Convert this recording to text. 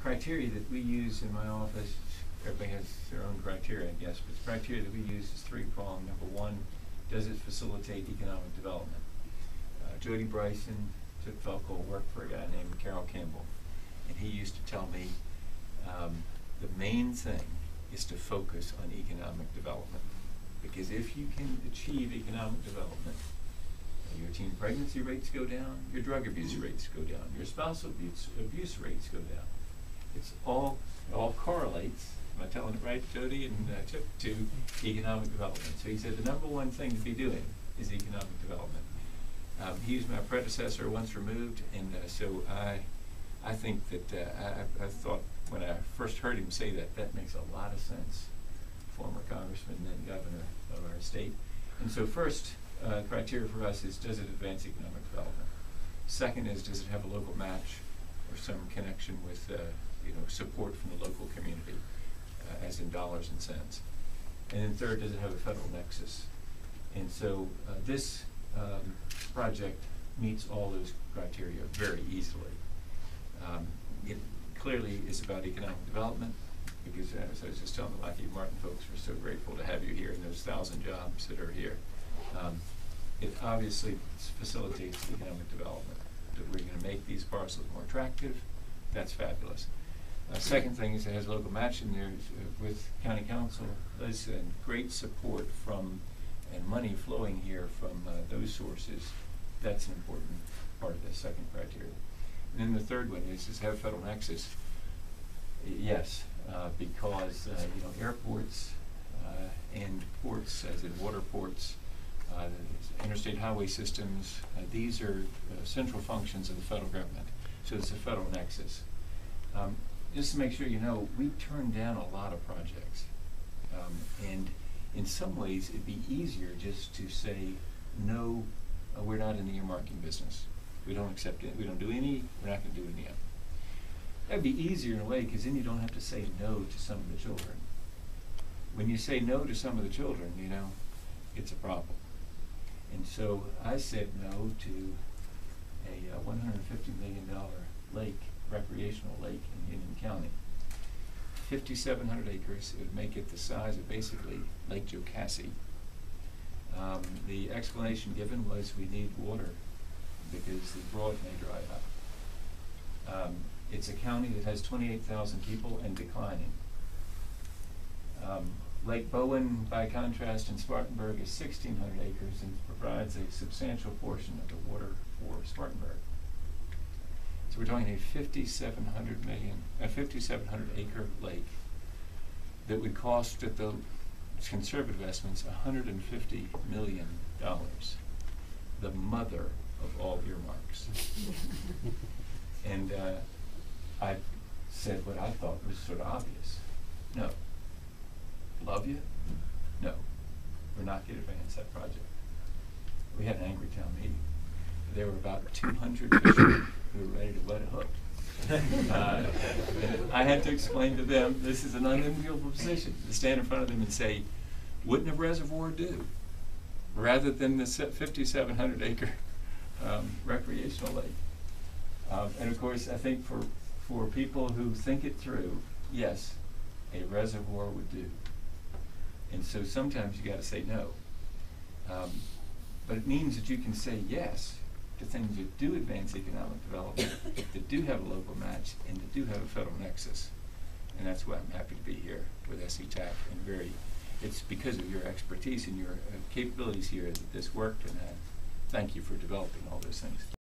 criteria that we use in my office, everybody has their own criteria, I guess, but the criteria that we use is three-pronged. Number one, does it facilitate economic development? Jody Bryson took Velco work for a guy named Carol Campbell, and he used to tell me the main thing is to focus on economic development, because if you can achieve economic development, your teen pregnancy rates go down, your drug abuse rates go down, your spousal abuse rates go down. It's all correlates, am I telling it right, Jody and Chip, to economic development. So he said the number one thing to be doing is economic development. He was my predecessor once removed, and so I think that I thought when I first heard him say that, that makes a lot of sense. Former congressman and then governor of our state. And so first criteria for us is, does it advance economic development? Second is, does it have a local match or some connection with support from the local community, as in dollars and cents? And then third, does it have a federal nexus? And so this project meets all those criteria very easily. It clearly is about economic development, because as I was just telling the Lockheed Martin folks, we're so grateful to have you here and those 1,000 jobs that are here. It obviously facilitates economic development, that we're going to make these parcels more attractive. That's fabulous. Second thing is it has local match in there with county council. There's great support from and money flowing here from those sources. That's an important part of the second criteria. And then the third one is, does it have federal nexus? Yes, because airports and ports, as in water ports, interstate highway systems, these are central functions of the federal government. So it's a federal nexus. Just to make sure you know, we turn down a lot of projects. And in some ways, it'd be easier just to say, no, we're not in the earmarking business. We don't accept it. We don't do any. We're not going to do any of it. That'd be easier in a way, because then you don't have to say no to some of the children. When you say no to some of the children, it's a problem. And so I said no to a $150 million lake, recreational lake in Union County. 5,700 acres. It would make it the size of basically Lake Jocassee. The explanation given was we need water because the broad may dry up. It's a county that has 28,000 people and declining. Lake Bowen, by contrast, in Spartanburg is 1,600 acres and provides a substantial portion of the water for Spartanburg. So we're talking a 5,700 acre lake that would cost, at the conservative estimates, $150 million. The mother of all earmarks. And I said what I thought was sort of obvious. No. Love you? No. We're not going to advance that project. We had an angry town meeting. There were about 200 fishermen who were ready to wet a hook. I had to explain to them, this is an unenviable position, to stand in front of them and say, wouldn't a reservoir do? Rather than the 5,700 acre recreational lake. And of course, I think for people who think it through, yes, a reservoir would do. And so sometimes you got to say no. But it means that you can say yes to things that do advance economic development, that do have a local match, and that do have a federal nexus. And that's why I'm happy to be here with SC TAC, and it's because of your expertise and your capabilities here that this worked, and thank you for developing all those things.